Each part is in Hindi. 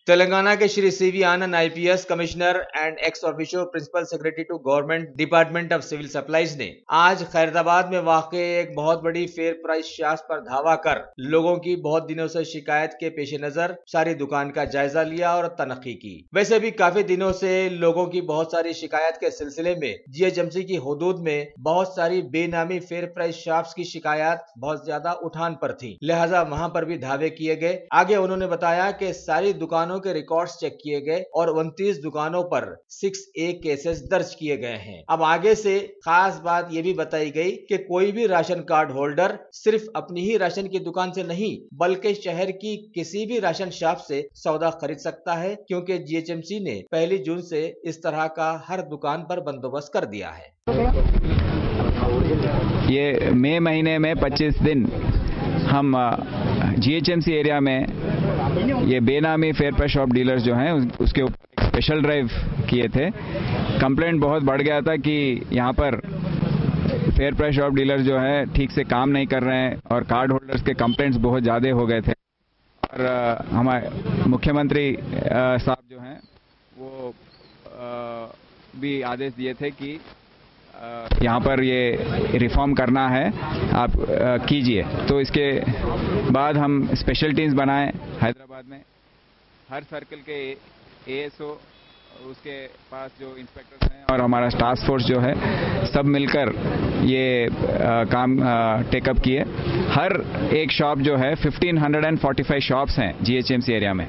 तेलंगाना के Shri CV Anand IPS commissioner and ex officio principal secretary to government department of civil supplies ने आज खैरताबाद में वाकई एक बहुत बड़ी फेयर प्राइस शॉप्स पर धावा कर लोगों की बहुत दिनों से शिकायत के पेश नजर सारी दुकान का जायजा लिया और तनखी की। वैसे भी काफी दिनों से लोगों की बहुत सारी शिकायत के सिलसिले में जीएचएमसी की हुदूद में बहुत सारी बेनामी फेयर प्राइस शॉप्स की शिकायत बहुत ज्यादा उठान पर थी, लिहाजा वहां पर भी धावे किए गए। आगे उन्होंने बताया कि सारी दुकानों के रिकॉर्ड्स चेक किए गए और 29 दुकानों पर 6A केसेस दर्ज किए गए हैं। अब आगे से खास बात यह भी बताई गई कि कोई भी राशन कार्ड होल्डर सिर्फ अपनी ही राशन की दुकान से नहीं बल्कि शहर की किसी भी राशन शॉप से सौदा खरीद सकता है, क्योंकि जीएचएमसी ने 1 जून से इस तरह का हर दुकान पर बंदोबस्त कर दिया है। ये मई महीने में 25 दिन हम जीएचएमसी एरिया में ये बेनामी फेयर प्राइस शॉप डीलर्स जो हैं उसके ऊपर स्पेशल ड्राइव किए थे। कंप्लेंट बहुत बढ़ गया था कि यहाँ पर फेयर प्राइस शॉप डीलर्स जो है ठीक से काम नहीं कर रहे हैं और कार्ड होल्डर्स के कंप्लेंट्स बहुत ज़्यादा हो गए थे। और हमारे मुख्यमंत्री साहब जो हैं वो भी आदेश दिए थे कि यहाँ पर ये रिफॉर्म करना है, आप कीजिए। तो इसके बाद हम स्पेशल टीम्स बनाए हैदराबाद में। हर सर्कल के एएसओ उसके पास जो इंस्पेक्टर्स हैं और हमारा टास्क फोर्स जो है सब मिलकर ये काम टेकअप किए। हर एक शॉप जो है 1545 शॉप्स हैं जीएचएमसी एरिया में,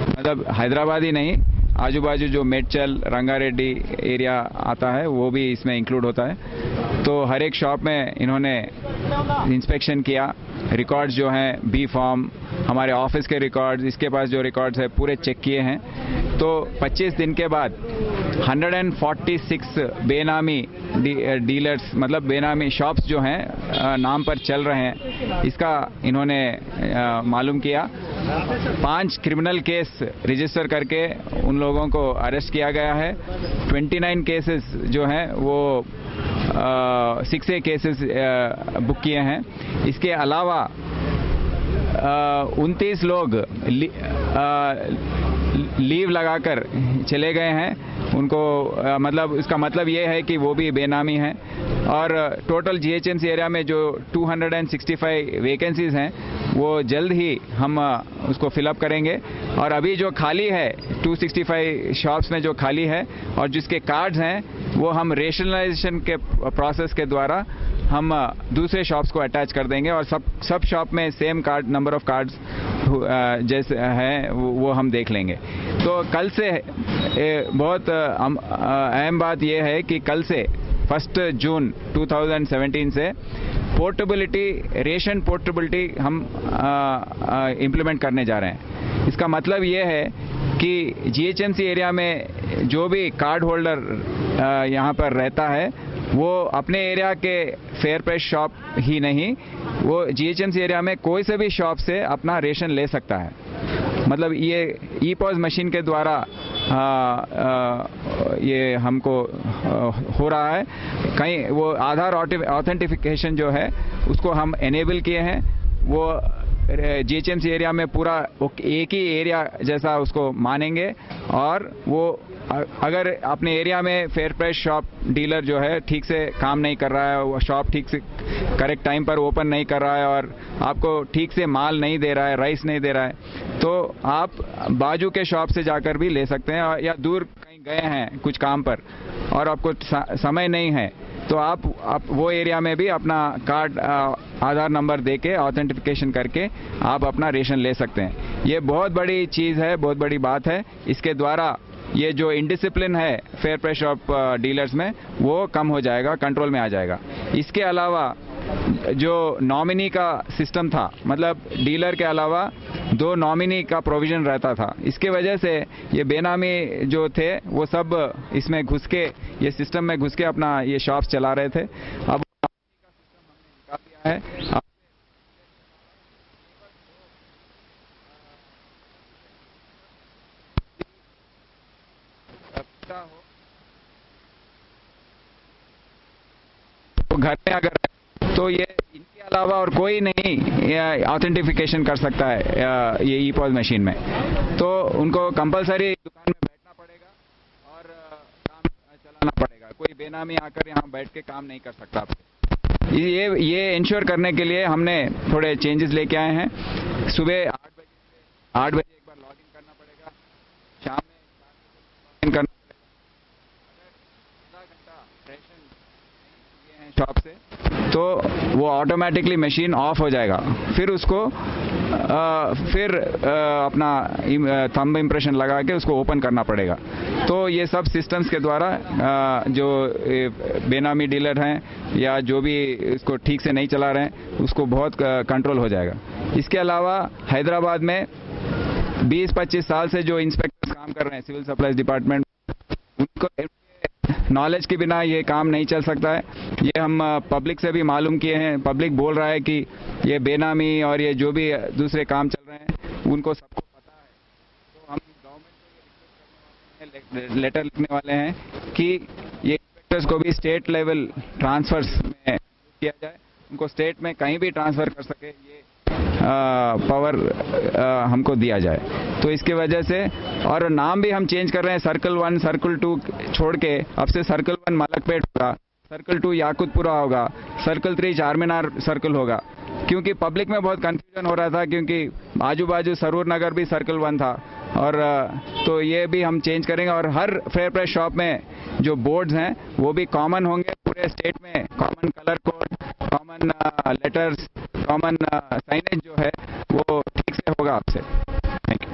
मतलब हैदराबाद ही नहीं, आजू बाजू जो मेडचल रंगारेड्डी एरिया आता है वो भी इसमें इंक्लूड होता है। तो हर एक शॉप में इन्होंने इंस्पेक्शन किया। रिकॉर्ड्स जो हैं बी फॉर्म, हमारे ऑफिस के रिकॉर्ड्स, इसके पास जो रिकॉर्ड्स है पूरे चेक किए हैं। तो 25 दिन के बाद 146 बेनामी डीलर्स, मतलब बेनामी शॉप्स जो हैं नाम पर चल रहे हैं, इसका इन्होंने मालूम किया। 5 क्रिमिनल केस रजिस्टर करके उन लोगों को अरेस्ट किया गया है। 29 केसेस जो हैं वो 6A केसेस बुक किए हैं। इसके अलावा 29 लोग लीव लगाकर चले गए हैं। उनको मतलब इसका मतलब ये है कि वो भी बेनामी हैं। और टोटल जीएचएमसी एरिया में जो 265 वैकेंसीज हैं वो जल्द ही हम उसको फिलअप करेंगे। और अभी जो खाली है 265 शॉप्स में जो खाली है और जिसके कार्ड्स हैं वो हम रेशनलाइजेशन के प्रोसेस के द्वारा हम दूसरे शॉप्स को अटैच कर देंगे और सब शॉप में same card number of cards जैसे हैं वो हम देख लेंगे। तो कल से बहुत अहम बात यह है कि कल से 1 जून 2017 से पोर्टेबिलिटी, रेशन पोर्टेबिलिटी हम इम्प्लीमेंट करने जा रहे हैं। इसका मतलब ये है कि जीएचएमसी एरिया में जो भी कार्ड होल्डर यहाँ पर रहता है वो अपने एरिया के फेयर प्राइस शॉप ही नहीं, वो जीएचएमसी एरिया में कोई से भी शॉप से अपना रेशन ले सकता है। मतलब ये ई-पॉज मशीन के द्वारा ये हमको हो रहा है। कहीं वो आधार ऑथेंटिफिकेशन जो है उसको हम एनेबल किए हैं। वो जीएचएमसी एरिया में पूरा एक ही एरिया जैसा उसको मानेंगे और वो अगर अपने एरिया में फेयर प्राइस शॉप डीलर जो है ठीक से काम नहीं कर रहा है, वो शॉप ठीक से करेक्ट टाइम पर ओपन नहीं कर रहा है और आपको ठीक से माल नहीं दे रहा है, राइस नहीं दे रहा है, तो आप बाजू के शॉप से जाकर भी ले सकते हैं। या दूर कहीं गए हैं कुछ काम पर और आपको समय नहीं है तो आप वो एरिया में भी अपना कार्ड आधार नंबर देके ऑथेंटिफिकेशन करके आप अपना रेशन ले सकते हैं। ये बहुत बड़ी चीज़ है, बहुत बड़ी बात है। इसके द्वारा ये जो इंडिसिप्लिन है फेयर प्राइस शॉप डीलर्स में वो कम हो जाएगा, कंट्रोल में आ जाएगा। इसके अलावा जो नॉमिनी का सिस्टम था, मतलब डीलर के अलावा 2 नॉमिनी का प्रोविजन रहता था, इसके वजह से ये बेनामी जो थे वो सब इसमें घुस के, ये सिस्टम में घुस के अपना ये शॉप्स चला रहे थे। अब नॉमिनी का सिस्टम हमने निकाल दिया है। तो घर में अगर तो ये इनके अलावा और कोई नहीं ऑथेंटिफिकेशन कर सकता है ये ई-पॉज मशीन में। तो उनको कंपलसरी दुकान में बैठना पड़ेगा और काम चलाना पड़ेगा। कोई बेनामी आकर यहाँ बैठ के काम नहीं कर सकता। ये इंश्योर करने के लिए हमने थोड़े चेंजेस लेके आए हैं। सुबह 8 बजे एक बार लॉग इन करना पड़ेगा, शाम में 4 बजे लॉग इन करना पड़ेगा। अगर आधा घंटा रेशन लिए हैं शॉप से तो वो ऑटोमेटिकली मशीन ऑफ हो जाएगा। फिर उसको अपना थंब इम्प्रेशन लगा के उसको ओपन करना पड़ेगा। तो ये सब सिस्टम्स के द्वारा जो बेनामी डीलर हैं या जो भी इसको ठीक से नहीं चला रहे हैं उसको बहुत कंट्रोल हो जाएगा। इसके अलावा हैदराबाद में 20-25 साल से जो इंस्पेक्टर्स काम कर रहे हैं सिविल सप्लाईज डिपार्टमेंट, उनको नॉलेज के बिना ये काम नहीं चल सकता है। ये हम पब्लिक से भी मालूम किए हैं। पब्लिक बोल रहा है कि ये बेनामी और ये जो भी दूसरे काम चल रहे हैं उनको सबको पता है। तो हम गवर्नमेंट को ये रिक्वेस्ट करने वाले हैं, लेटर लिखने वाले हैं कि ये इंस्पेक्टर्स को भी स्टेट लेवल ट्रांसफर्स में किया जाए, उनको स्टेट में कहीं भी ट्रांसफर कर सके ये पावर हमको दिया जाए। तो इसके वजह से और नाम भी हम चेंज कर रहे हैं। सर्कल 1 सर्कल 2 छोड़ के अब से सर्कल 1 मलकपेट होगा, सर्कल 2 याकुतपुरा होगा, सर्कल 3 चारमीनार सर्कल होगा। क्योंकि पब्लिक में बहुत कंफ्यूजन हो रहा था, क्योंकि आजू बाजू सरूर नगर भी सर्कल 1 था। और तो ये भी हम चेंज करेंगे और हर फेयर प्राइस शॉप में जो बोर्ड्स हैं वो भी कॉमन होंगे पूरे स्टेट में। Common colour code, common letters, common signage जो है वो ठीक से होगा आपसे। Thank you.